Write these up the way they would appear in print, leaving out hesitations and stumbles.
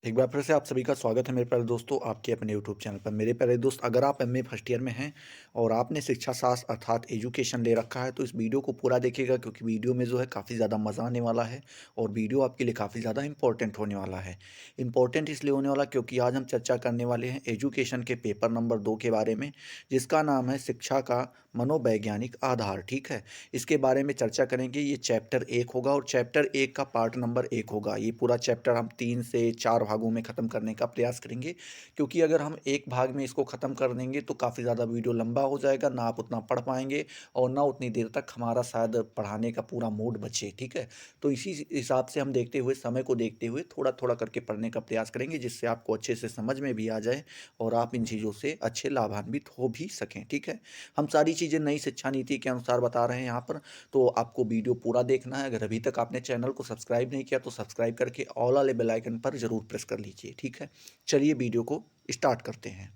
एक बार फिर से आप सभी का स्वागत है मेरे प्यारे दोस्तों आपके अपने यूट्यूब चैनल पर। मेरे प्यारे दोस्त, अगर आप एमए फर्स्ट ईयर में हैं और आपने शिक्षा शास्त्र अर्थात एजुकेशन ले रखा है तो इस वीडियो को पूरा देखिएगा, क्योंकि वीडियो में जो है काफ़ी ज़्यादा मज़ा आने वाला है और वीडियो आपके लिए काफ़ी ज़्यादा इंपॉर्टेंट होने वाला है। इंपॉर्टेंट इसलिए होने वाला क्योंकि आज हम चर्चा करने वाले हैं एजुकेशन के पेपर नंबर 2 के बारे में, जिसका नाम है शिक्षा का मनोवैज्ञानिक आधार। ठीक है, इसके बारे में चर्चा करेंगे। ये चैप्टर 1 होगा और चैप्टर 1 का पार्ट नंबर 1 होगा। ये पूरा चैप्टर हम 3 से 4 भागों में ख़त्म करने का प्रयास करेंगे, क्योंकि अगर हम एक भाग में इसको ख़त्म कर देंगे तो काफ़ी ज़्यादा वीडियो लंबा हो जाएगा, ना आप उतना पढ़ पाएंगे और ना उतनी देर तक हमारा शायद पढ़ाने का पूरा मूड बचे। ठीक है, तो इसी हिसाब से हम देखते हुए, समय को देखते हुए थोड़ा थोड़ा करके पढ़ने का प्रयास करेंगे, जिससे आपको अच्छे से समझ में भी आ जाए और आप इन चीज़ों से अच्छे लाभान्वित हो भी सकें। ठीक है, हम सारी चीज़ें नई शिक्षा नीति के अनुसार बता रहे हैं यहाँ पर, तो आपको वीडियो पूरा देखना है। अगर अभी तक आपने चैनल को सब्सक्राइब नहीं किया तो सब्सक्राइब करके ऑल वाले बेल आइकन पर ज़रूर प्रेस कर लीजिए। ठीक है, चलिए वीडियो को स्टार्ट करते हैं।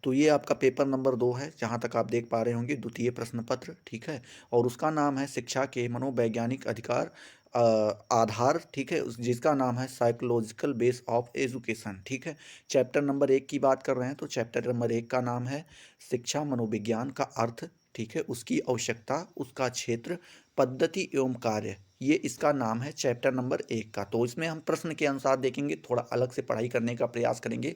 तो ये आपका पेपर नंबर 2 है, जहाँ तक आप देख पा रहे होंगे, द्वितीय प्रश्न पत्र। ठीक है, और उसका नाम है शिक्षा के मनोवैज्ञानिक अधिकार अ, आधार। ठीक है, जिसका नाम है साइकोलॉजिकल बेस ऑफ एजुकेशन। ठीक है, चैप्टर नंबर 1 की बात कर रहे हैं तो चैप्टर नंबर 1 का नाम है शिक्षा मनोविज्ञान का अर्थ। ठीक है, उसकी आवश्यकता, उसका क्षेत्र, पद्धति एवं कार्य। ये इसका नाम है चैप्टर नंबर 1 का। तो इसमें हम प्रश्न के अनुसार देखेंगे, थोड़ा अलग से पढ़ाई करने का प्रयास करेंगे।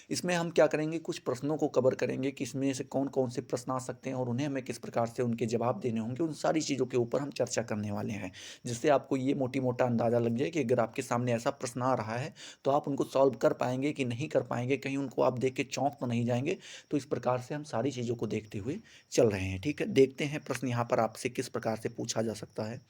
इसमें हम क्या करेंगे, कुछ प्रश्नों को कवर करेंगे कि इसमें से कौन कौन से प्रश्न आ सकते हैं और उन्हें हमें किस प्रकार से उनके जवाब देने होंगे। उन सारी चीज़ों के ऊपर हम चर्चा करने वाले हैं, जिससे आपको ये मोटी मोटा अंदाज़ा लग जाए कि अगर आपके सामने ऐसा प्रश्न आ रहा है तो आप उनको सॉल्व कर पाएंगे कि नहीं कर पाएंगे, कहीं उनको आप देख के चौंक तो नहीं जाएंगे। तो इस प्रकार से हम सारी चीज़ों को देखते हुए चल रहे हैं। ठीक है, देखते हैं प्रश्न यहाँ पर आपसे किस प्रकार से पूछा जा सकता है।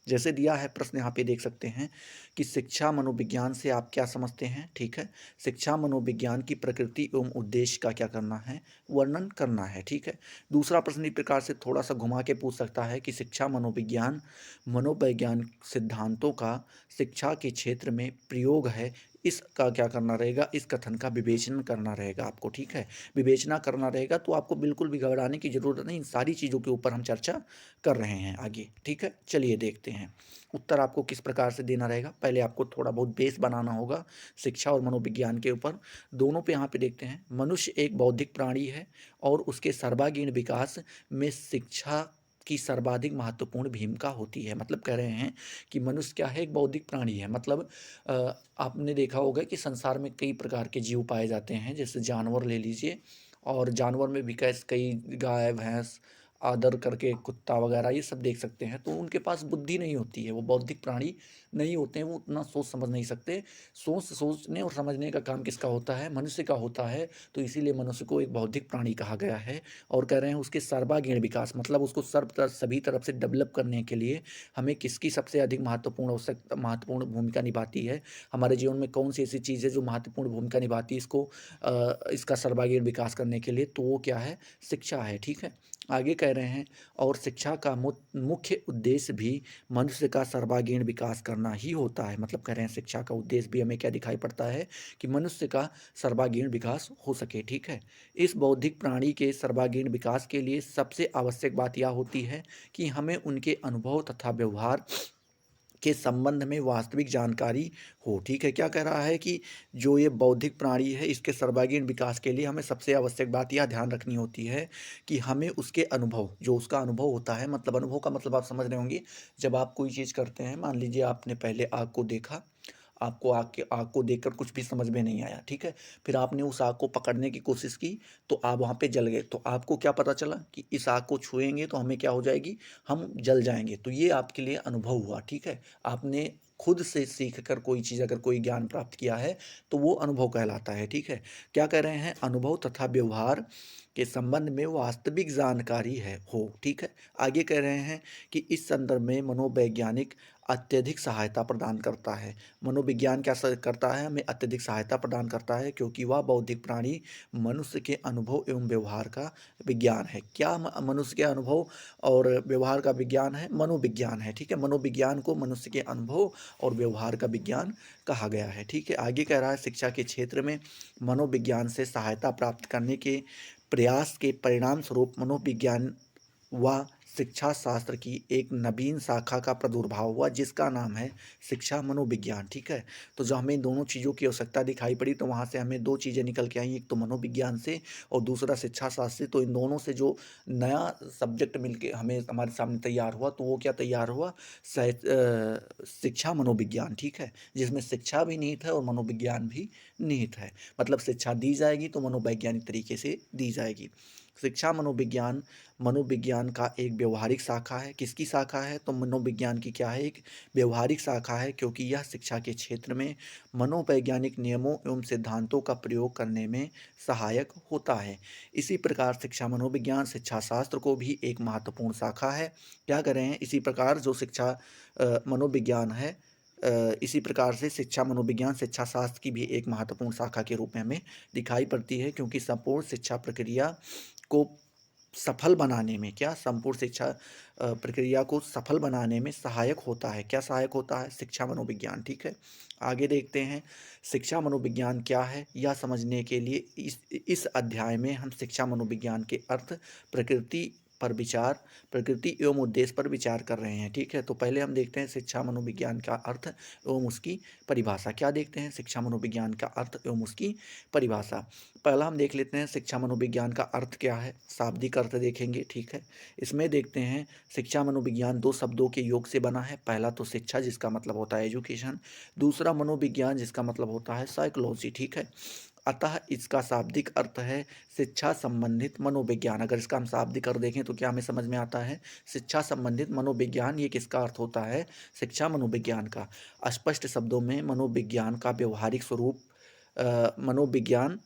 जैसे दिया है प्रश्न, यहाँ पे देख सकते हैं कि शिक्षा मनोविज्ञान से आप क्या समझते हैं। ठीक है, शिक्षा मनोविज्ञान की प्रकृति एवं उद्देश्य का क्या करना है, वर्णन करना है। ठीक है, दूसरा प्रश्न इस प्रकार से थोड़ा सा घुमा के पूछ सकता है कि शिक्षा मनोविज्ञान मनोवैज्ञानिक सिद्धांतों का शिक्षा के क्षेत्र में प्रयोग है, इसका क्या करना रहेगा, इस कथन का विवेचन करना रहेगा आपको। ठीक है, विवेचना करना रहेगा, तो आपको बिल्कुल भी घबराने की जरूरत नहीं। इन सारी चीज़ों के ऊपर हम चर्चा कर रहे हैं आगे। ठीक है, चलिए देखते हैं उत्तर आपको किस प्रकार से देना रहेगा। पहले आपको थोड़ा बहुत बेस बनाना होगा शिक्षा और मनोविज्ञान के ऊपर, दोनों पे। यहाँ पे देखते हैं, मनुष्य एक बौद्धिक प्राणी है और उसके सर्वांगीण विकास में शिक्षा की सर्वाधिक महत्वपूर्ण भूमिका होती है। मतलब कह रहे हैं कि मनुष्य क्या है, एक बौद्धिक प्राणी है। मतलब आपने देखा होगा कि संसार में कई प्रकार के जीव पाए जाते हैं, जैसे जानवर ले लीजिए, और जानवर में भी कैसे कई गाय भैंस आदर करके कुत्ता वगैरह ये सब देख सकते हैं, तो उनके पास बुद्धि नहीं होती है, वो बौद्धिक प्राणी नहीं होते हैं, वो उतना सोच समझ नहीं सकते। सोचने और समझने का काम किसका होता है, मनुष्य का होता है। तो इसीलिए मनुष्य को एक बौद्धिक प्राणी कहा गया है। और कह रहे हैं उसके सर्वांगीण विकास, मतलब उसको सभी तरफ से डेवलप करने के लिए हमें किसकी सबसे अधिक महत्वपूर्ण भूमिका निभाती है, हमारे जीवन में कौन सी ऐसी चीज़ है जो महत्वपूर्ण भूमिका निभाती है इसको इसका सर्वांगीण विकास करने के लिए, तो वो क्या है, शिक्षा है। ठीक है, आगे कह रहे हैं, और शिक्षा का मुख्य उद्देश्य भी मनुष्य का सर्वांगीण विकास करना ही होता है। मतलब कह रहे हैं शिक्षा का उद्देश्य भी हमें क्या दिखाई पड़ता है, कि मनुष्य का सर्वांगीण विकास हो सके। ठीक है, इस बौद्धिक प्राणी के सर्वांगीण विकास के लिए सबसे आवश्यक बात यह होती है कि हमें उनके अनुभव तथा व्यवहार के संबंध में वास्तविक जानकारी हो। ठीक है, क्या कह रहा है कि जो ये बौद्धिक प्राणी है, इसके सर्वांगीण विकास के लिए हमें सबसे आवश्यक बात यह ध्यान रखनी होती है कि हमें उसके अनुभव, जो उसका अनुभव होता है, मतलब अनुभव का मतलब आप समझ रहे होंगे, जब आप कोई चीज़ करते हैं, मान लीजिए आपने पहले आग को देखा, आपको आग को देखकर कुछ भी समझ में नहीं आया। ठीक है, फिर आपने उस आग को पकड़ने की कोशिश की तो आप वहाँ पे जल गए, तो आपको क्या पता चला कि इस आग को छुएंगे तो हमें क्या हो जाएगी, हम जल जाएंगे। तो ये आपके लिए अनुभव हुआ। ठीक है, आपने खुद से सीख कर कोई चीज़, अगर कोई ज्ञान प्राप्त किया है तो वो अनुभव कहलाता है। ठीक है, क्या कह रहे हैं, अनुभव तथा व्यवहार के संबंध में वास्तविक जानकारी है हो। ठीक है, आगे कह रहे हैं कि इस संदर्भ में मनोवैज्ञानिक अत्यधिक सहायता प्रदान करता है। मनोविज्ञान क्या करता है, हमें अत्यधिक सहायता प्रदान करता है, क्योंकि वह बौद्धिक प्राणी मनुष्य के अनुभव एवं व्यवहार का विज्ञान है। क्या मनुष्य के अनुभव और व्यवहार का विज्ञान है, मनोविज्ञान है। ठीक है, मनोविज्ञान को मनुष्य के अनुभव और व्यवहार का विज्ञान कहा गया है। ठीक है, आगे कह रहा है, शिक्षा के क्षेत्र में मनोविज्ञान से सहायता प्राप्त करने के प्रयास के परिणाम स्वरूप मनोविज्ञान व शिक्षा शास्त्र की एक नवीन शाखा का प्रादुर्भाव हुआ जिसका नाम है शिक्षा मनोविज्ञान। ठीक है, तो जब हमें इन दोनों चीज़ों की आवश्यकता दिखाई पड़ी तो वहाँ से हमें दो चीज़ें निकल के आई, एक तो मनोविज्ञान से और दूसरा शिक्षा शास्त्र से। तो इन दोनों से जो नया सब्जेक्ट मिलके हमें हमारे सामने तैयार हुआ तो वो क्या तैयार हुआ, शिक्षा मनोविज्ञान। ठीक है, जिसमें शिक्षा भी निहित है और मनोविज्ञान भी निहित है। मतलब शिक्षा दी जाएगी तो मनोवैज्ञानिक तरीके से दी जाएगी। शिक्षा मनोविज्ञान मनोविज्ञान का एक व्यवहारिक शाखा है। किसकी शाखा है, तो मनोविज्ञान की क्या है, एक व्यवहारिक शाखा है, क्योंकि यह शिक्षा के क्षेत्र में मनोवैज्ञानिक नियमों एवं सिद्धांतों का प्रयोग करने में सहायक होता है। इसी प्रकार शिक्षा मनोविज्ञान शिक्षा शास्त्र को भी एक महत्वपूर्ण शाखा है। क्या कर रहे हैं, इसी प्रकार जो शिक्षा मनोविज्ञान है, इसी प्रकार से शिक्षा मनोविज्ञान शिक्षा शास्त्र की भी एक महत्वपूर्ण शाखा के रूप में हमें दिखाई पड़ती है, क्योंकि संपूर्ण शिक्षा प्रक्रिया को सफल बनाने में, क्या संपूर्ण शिक्षा प्रक्रिया को सफल बनाने में सहायक होता है। क्या सहायक होता है, शिक्षा मनोविज्ञान। ठीक है, आगे देखते हैं शिक्षा मनोविज्ञान क्या है। यह समझने के लिए इस अध्याय में हम शिक्षा मनोविज्ञान के अर्थ, प्रकृति पर विचार, प्रकृति एवं उद्देश्य पर विचार कर रहे हैं। ठीक है, तो पहले हम देखते हैं शिक्षा मनोविज्ञान का अर्थ एवं उसकी परिभाषा। क्या देखते हैं, शिक्षा मनोविज्ञान का अर्थ एवं उसकी परिभाषा। पहला हम देख लेते हैं शिक्षा मनोविज्ञान का अर्थ क्या है, शाब्दिक अर्थ देखेंगे। ठीक है, इसमें देखते हैं शिक्षा मनोविज्ञान दो शब्दों के योग से बना है। पहला तो शिक्षा जिसका मतलब होता है एजुकेशन, दूसरा मनोविज्ञान जिसका मतलब होता है साइकोलॉजी। ठीक है, अतः इसका शाब्दिक अर्थ है शिक्षा संबंधित मनोविज्ञान। अगर इसका हम शाब्दिक अर्थ देखें तो क्या हमें समझ में आता है, शिक्षा संबंधित मनोविज्ञान। ये किसका अर्थ होता है, शिक्षा मनोविज्ञान का। स्पष्ट शब्दों में मनोविज्ञान का व्यवहारिक स्वरूप, मनोविज्ञान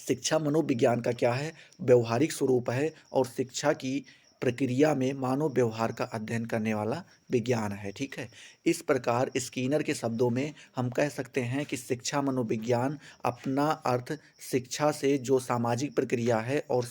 शिक्षा मनोविज्ञान का क्या है, व्यवहारिक स्वरूप है और शिक्षा की प्रक्रिया में मानव व्यवहार का अध्ययन करने वाला विज्ञान है। ठीक है, इस प्रकार स्कीनर के शब्दों में हम कह सकते हैं कि शिक्षा मनोविज्ञान अपना अर्थ शिक्षा से जो सामाजिक प्रक्रिया है और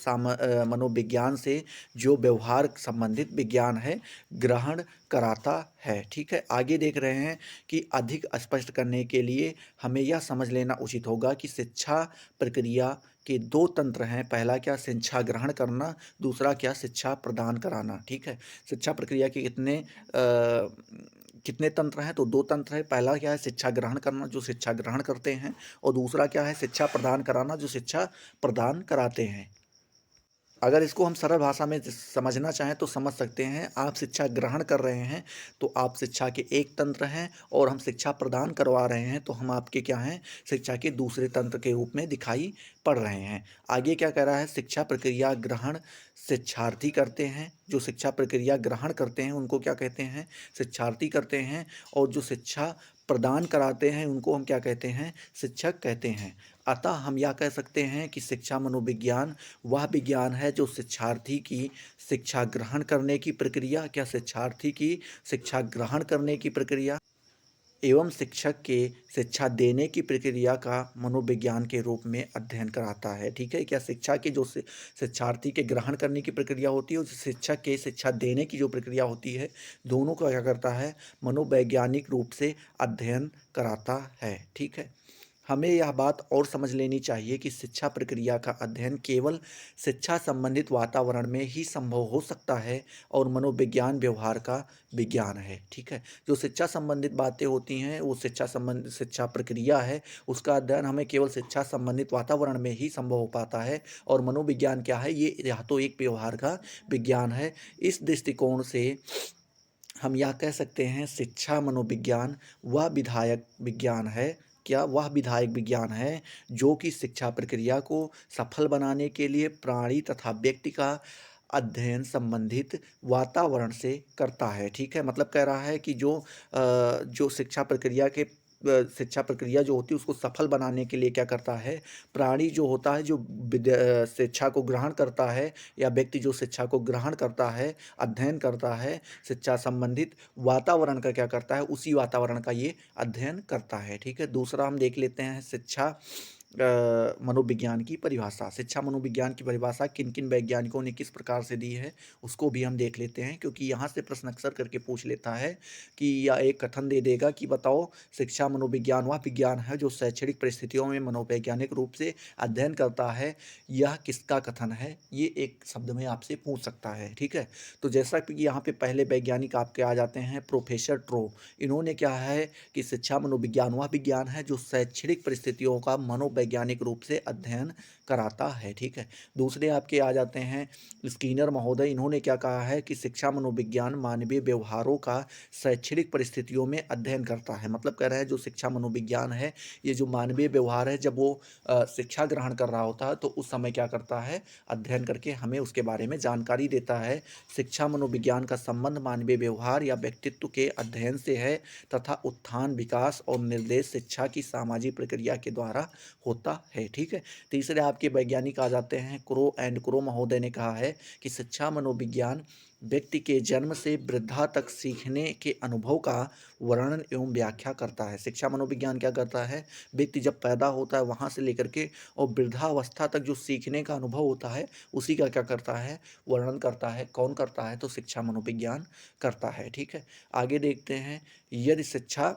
मनोविज्ञान से जो व्यवहार संबंधित विज्ञान है ग्रहण कराता है। ठीक है, आगे देख रहे हैं कि अधिक स्पष्ट करने के लिए हमें यह समझ लेना उचित होगा कि शिक्षा प्रक्रिया के दो तंत्र हैं। पहला क्या, शिक्षा ग्रहण करना, दूसरा क्या, शिक्षा प्रदान कराना। ठीक है, शिक्षा प्रक्रिया के कितने तंत्र हैं, तो दो तंत्र है। पहला क्या है, शिक्षा ग्रहण करना, जो शिक्षा ग्रहण करते हैं, और दूसरा क्या है, शिक्षा प्रदान कराना, जो शिक्षा प्रदान कराते हैं। अगर इसको हम सरल भाषा में समझना चाहें तो समझ सकते हैं, आप शिक्षा ग्रहण कर रहे हैं तो आप शिक्षा के एक तंत्र हैं, और हम शिक्षा प्रदान करवा रहे हैं तो हम आपके क्या हैं, शिक्षा के दूसरे तंत्र के रूप में दिखाई पड़ रहे हैं। आगे क्या कह रहा है, शिक्षा प्रक्रिया ग्रहण शिक्षार्थी करते हैं। जो शिक्षा प्रक्रिया ग्रहण करते हैं उनको क्या कहते हैं, शिक्षार्थी करते हैं, और जो शिक्षा प्रदान कराते हैं उनको हम क्या कहते हैं, शिक्षक कहते हैं। अतः हम यह कह सकते हैं कि शिक्षा मनोविज्ञान वह विज्ञान है जो शिक्षार्थी की शिक्षा ग्रहण करने की प्रक्रिया, क्या शिक्षार्थी की शिक्षा ग्रहण करने की प्रक्रिया एवं शिक्षक के शिक्षा देने की प्रक्रिया का मनोविज्ञान के रूप में अध्ययन कराता है। ठीक है, क्या शिक्षा की जो शिक्षार्थी के ग्रहण करने की प्रक्रिया होती है और शिक्षक के शिक्षा देने की जो प्रक्रिया होती है, दोनों का क्या करता है, मनोवैज्ञानिक रूप से अध्ययन कराता है। ठीक है, हमें यह बात और समझ लेनी चाहिए कि शिक्षा प्रक्रिया का अध्ययन केवल शिक्षा संबंधित वातावरण में ही संभव हो सकता है, और मनोविज्ञान व्यवहार का विज्ञान है। ठीक है, जो शिक्षा संबंधित बातें होती हैं वो शिक्षा प्रक्रिया है, उसका अध्ययन हमें केवल शिक्षा संबंधित वातावरण में ही संभव हो पाता है। और मनोविज्ञान क्या है, ये यह तो एक व्यवहार का विज्ञान है। इस दृष्टिकोण से हम यह कह सकते हैं शिक्षा मनोविज्ञान वह विधायक विज्ञान है, क्या वह विधायक विज्ञान है जो कि शिक्षा प्रक्रिया को सफल बनाने के लिए प्राणी तथा व्यक्ति का अध्ययन संबंधित वातावरण से करता है। ठीक है, मतलब कह रहा है कि जो शिक्षा प्रक्रिया जो होती है उसको सफल बनाने के लिए क्या करता है, प्राणी जो होता है, जो शिक्षा को ग्रहण करता है, या व्यक्ति जो शिक्षा को ग्रहण करता है, अध्ययन करता है, शिक्षा संबंधित वातावरण का क्या करता है, उसी वातावरण का ये अध्ययन करता है। ठीक है, दूसरा हम देख लेते हैं शिक्षा मनोविज्ञान की परिभाषा। शिक्षा मनोविज्ञान की परिभाषा किन-किन वैज्ञानिकों ने किस प्रकार से दी है, उसको भी हम देख लेते हैं, क्योंकि यहाँ से प्रश्न अक्सर करके पूछ लेता है कि या एक कथन दे देगा कि बताओ शिक्षा मनोविज्ञान वह विज्ञान है जो शैक्षणिक परिस्थितियों में मनोवैज्ञानिक रूप से अध्ययन करता है, यह किसका कथन है? ये एक शब्द में आपसे पूछ सकता है, ठीक है? तो जैसा कि यहाँ पे पहले वैज्ञानिक आपके आ जाते हैं प्रोफेसर ट्रो। इन्होंने क्या है कि शिक्षा मनोविज्ञान वह विज्ञान है जो शैक्षणिक परिस्थितियों का मनोवैज्ञानिक रूप से अध्ययन कराता है, ठीक है। दूसरे आपके आ जाते हैं स्कीनर महोदय। इन्होंने क्या कहा है कि शिक्षा मनोविज्ञान मानवीय व्यवहारों का शैक्षणिक परिस्थितियों में अध्ययन करता है। मतलब कह रहे हैं जो शिक्षा मनोविज्ञान है, ये जो मानवीय व्यवहार है, जब वो शिक्षा ग्रहण कर रहा होता है तो उस समय क्या करता है, अध्ययन करके हमें उसके बारे में जानकारी देता है। शिक्षा मनोविज्ञान का संबंध मानवीय व्यवहार या व्यक्तित्व के अध्ययन से है तथा उत्थान, विकास और निर्देश शिक्षा की सामाजिक प्रक्रिया के द्वारा होता है, ठीक है। तीसरे आपके वैज्ञानिक आ जाते हैं क्रो एंड क्रो महोदय ने कहा है कि शिक्षा मनोविज्ञान व्यक्ति के जन्म से वृद्धा तक सीखने के अनुभव का वर्णन एवं व्याख्या करता है। शिक्षा मनोविज्ञान क्या करता है, व्यक्ति जब पैदा होता है वहाँ से लेकर के और वृद्धावस्था तक जो सीखने का अनुभव होता है उसी का क्या करता है, वर्णन करता है। कौन करता है, तो शिक्षा मनोविज्ञान करता है, ठीक है। आगे देखते हैं, यदि शिक्षा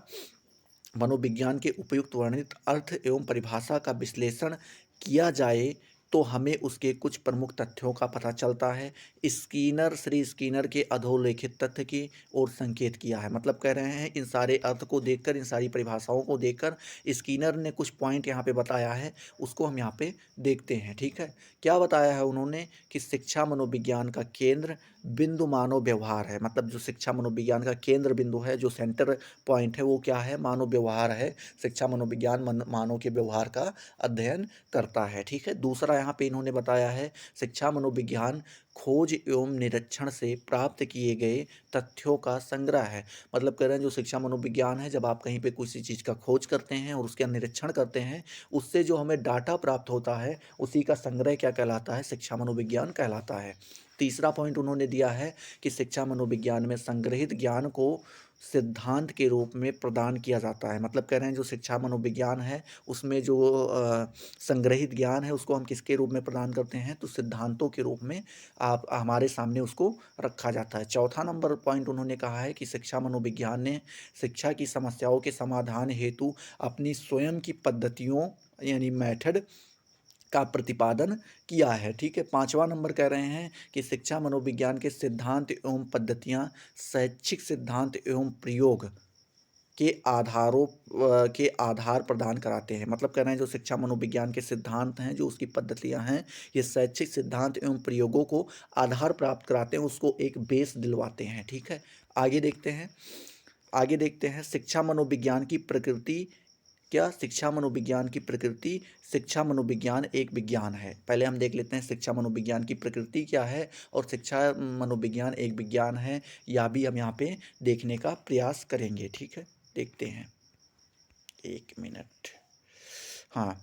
मनोविज्ञान के उपयुक्त वर्णित अर्थ एवं परिभाषा का विश्लेषण किया जाए तो हमें उसके कुछ प्रमुख तथ्यों का पता चलता है। श्री स्कीनर के अधोलेखित तथ्य की ओर संकेत किया है। मतलब कह रहे हैं इन सारे अर्थ को देखकर, इन सारी परिभाषाओं को देखकर स्कीनर ने कुछ पॉइंट यहाँ पे बताया है, उसको हम यहाँ पे देखते हैं, ठीक है। क्या बताया है उन्होंने कि शिक्षा मनोविज्ञान का केंद्र बिंदु मानव व्यवहार है। मतलब जो शिक्षा मनोविज्ञान का केंद्र बिंदु है, जो सेंटर पॉइंट है, वो क्या है, मानव व्यवहार है। शिक्षा मनोविज्ञान मानव के व्यवहार का अध्ययन करता है, ठीक है। दूसरा यहाँ पे इन्होंने बताया है शिक्षा मनोविज्ञान खोज एवं निरीक्षण से प्राप्त किए गए तथ्यों का संग्रह है। मतलब कह रहे हैं जो शिक्षा मनोविज्ञान है, जब आप कहीं पे किसी चीज़ का खोज करते हैं और उसका निरीक्षण करते हैं, उससे जो हमें डाटा प्राप्त होता है उसी का संग्रह क्या कहलाता है, शिक्षा मनोविज्ञान कहलाता है। तीसरा पॉइंट उन्होंने दिया है कि शिक्षा मनोविज्ञान में संग्रहित ज्ञान को सिद्धांत के रूप में प्रदान किया जाता है। मतलब कह रहे हैं जो शिक्षा मनोविज्ञान है उसमें जो संग्रहित ज्ञान है उसको हम किसके रूप में प्रदान करते हैं, तो सिद्धांतों के रूप में आप हमारे सामने उसको रखा जाता है। चौथा नंबर पॉइंट उन्होंने कहा है कि शिक्षा मनोविज्ञान ने शिक्षा की समस्याओं के समाधान हेतु अपनी स्वयं की पद्धतियों यानी मेथड का प्रतिपादन किया है, ठीक है। पांचवा नंबर कह रहे हैं कि शिक्षा मनोविज्ञान के सिद्धांत एवं पद्धतियां शैक्षिक सिद्धांत एवं प्रयोग के के आधार प्रदान कराते हैं। मतलब कह रहे हैं जो शिक्षा मनोविज्ञान के सिद्धांत हैं, जो उसकी पद्धतियां हैं, ये शैक्षिक सिद्धांत एवं प्रयोगों को आधार प्राप्त कराते हैं, उसको एक बेस दिलवाते हैं, ठीक है। आगे देखते हैं, आगे देखते हैं शिक्षा मनोविज्ञान की प्रकृति। क्या शिक्षा मनोविज्ञान की प्रकृति, शिक्षा मनोविज्ञान एक विज्ञान है। पहले हम देख लेते हैं शिक्षा मनोविज्ञान की प्रकृति क्या है और शिक्षा मनोविज्ञान एक विज्ञान है, या भी हम यहाँ पे देखने का प्रयास करेंगे, ठीक है। देखते हैं, एक मिनट। हाँ,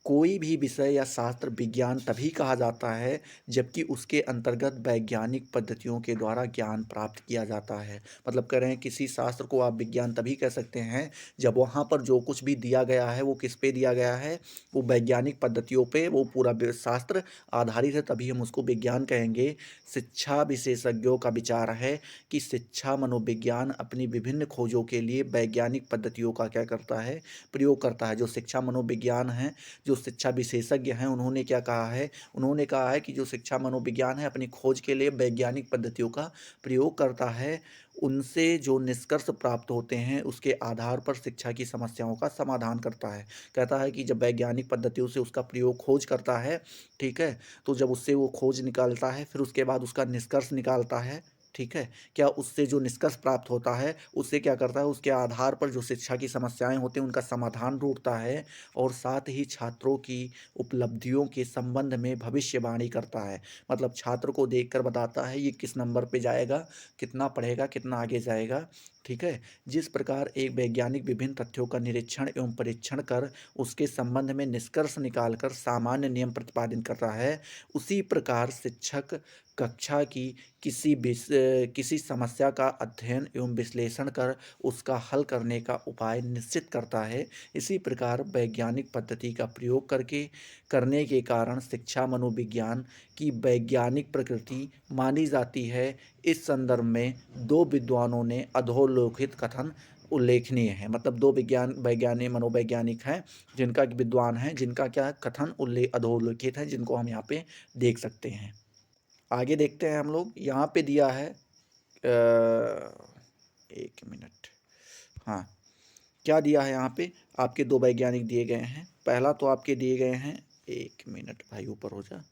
कोई भी विषय या शास्त्र विज्ञान तभी कहा जाता है जबकि उसके अंतर्गत वैज्ञानिक पद्धतियों के द्वारा ज्ञान प्राप्त किया जाता है। मतलब कह रहे हैं किसी शास्त्र को आप विज्ञान तभी कह सकते हैं जब वहाँ पर जो कुछ भी दिया गया है वो किस पे दिया गया है, वो वैज्ञानिक पद्धतियों पे वो पूरा शास्त्र आधारित है, तभी हम उसको विज्ञान कहेंगे। शिक्षा विशेषज्ञों का विचार है कि शिक्षा मनोविज्ञान अपनी विभिन्न खोजों के लिए वैज्ञानिक पद्धतियों का क्या करता है, प्रयोग करता है। जो शिक्षा मनोविज्ञान है, जो शिक्षा विशेषज्ञ हैं, उन्होंने क्या कहा है, उन्होंने कहा है कि जो शिक्षा मनोविज्ञान है अपनी खोज के लिए वैज्ञानिक पद्धतियों का प्रयोग करता है। उनसे जो निष्कर्ष प्राप्त होते हैं उसके आधार पर शिक्षा की समस्याओं का समाधान करता है। कहता है कि जब वैज्ञानिक पद्धतियों से उसका प्रयोग खोज करता है, ठीक है, तो जब उससे वो खोज निकालता है फिर उसके बाद उसका निष्कर्ष निकालता है, ठीक है। क्या उससे जो निष्कर्ष प्राप्त होता है उससे क्या करता है, उसके आधार पर जो शिक्षा की समस्याएं होती हैं उनका समाधान ढूंढता है और साथ ही छात्रों की उपलब्धियों के संबंध में भविष्यवाणी करता है। मतलब छात्र को देखकर बताता है ये किस नंबर पे जाएगा, कितना पढ़ेगा, कितना आगे जाएगा, ठीक है। जिस प्रकार एक वैज्ञानिक विभिन्न तथ्यों का निरीक्षण एवं परीक्षण कर उसके संबंध में निष्कर्ष निकालकर सामान्य नियम प्रतिपादित करता है, उसी प्रकार शिक्षक कक्षा की किसी समस्या का अध्ययन एवं विश्लेषण कर उसका हल करने का उपाय निश्चित करता है। इसी प्रकार वैज्ञानिक पद्धति का प्रयोग करने के कारण शिक्षा मनोविज्ञान की वैज्ञानिक प्रकृति मानी जाती है। इस संदर्भ में दो विद्वानों ने अधोलोकित कथन उल्लेखनीय है, मतलब दो वैज्ञानिक मनोवैज्ञानिक हैं जिनका विद्वान हैं, जिनका क्या कथन अधोलोकित है, जिनको हम यहाँ पे देख सकते हैं। आगे देखते हैं हम लोग। यहाँ पे दिया है 1 मिनट। हाँ, क्या दिया है यहाँ पे? आपके दो वैज्ञानिक दिए गए हैं। पहला तो आपके दिए गए हैं, 1 मिनट भाई ऊपर हो जा।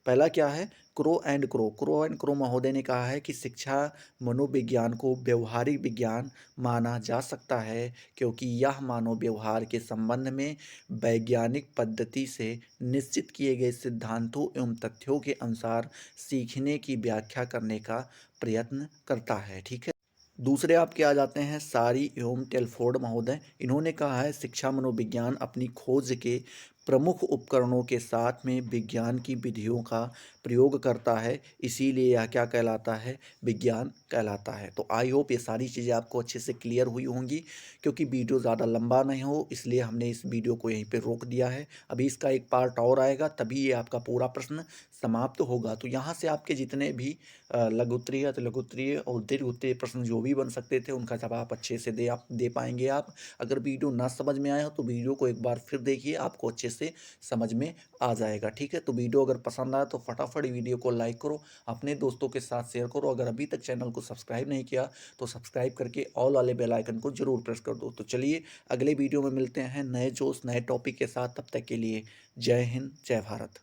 पहला क्या है? क्रो एंड क्रो महोदय ने कहा है कि शिक्षा मनोविज्ञान को व्यवहारिक विज्ञान माना जा सकता है, क्योंकि यह मानव व्यवहार के संबंध में वैज्ञानिक पद्धति से निश्चित किए गए सिद्धांतों एवं तथ्यों के अनुसार सीखने की व्याख्या करने का प्रयत्न करता है। ठीक है। दूसरे आपके आ जाते हैं सारी एवं टेलफोर्ड महोदय। इन्होंने कहा है शिक्षा मनोविज्ञान अपनी खोज के प्रमुख उपकरणों के साथ में विज्ञान की विधियों का प्रयोग करता है, इसीलिए यह क्या कहलाता है? विज्ञान कहलाता है। तो आई होप ये सारी चीज़ें आपको अच्छे से क्लियर हुई होंगी। क्योंकि वीडियो ज़्यादा लंबा नहीं हो इसलिए हमने इस वीडियो को यहीं पे रोक दिया है। अभी इसका एक पार्ट और आएगा, तभी ये आपका पूरा प्रश्न समाप्त होगा। तो यहाँ से आपके जितने भी लघु उत्तरीय, अति लघु उत्तरीय और दीर्घ उत्तरीय प्रश्न जो भी बन सकते थे उनका जवाब अच्छे से दे पाएंगे आप। अगर वीडियो ना समझ में आया हो तो वीडियो को एक बार फिर देखिए, आपको अच्छे से समझ में आ जाएगा। ठीक है। तो वीडियो अगर पसंद आया तो फटाफट वीडियो को लाइक करो, अपने दोस्तों के साथ शेयर करो। अगर अभी तक चैनल को सब्सक्राइब नहीं किया तो सब्सक्राइब करके ऑल वाले बेल आइकन को जरूर प्रेस कर दो। तो चलिए अगले वीडियो में मिलते हैं नए जोश नए टॉपिक के साथ। तब तक के लिए जय हिंद, जय भारत।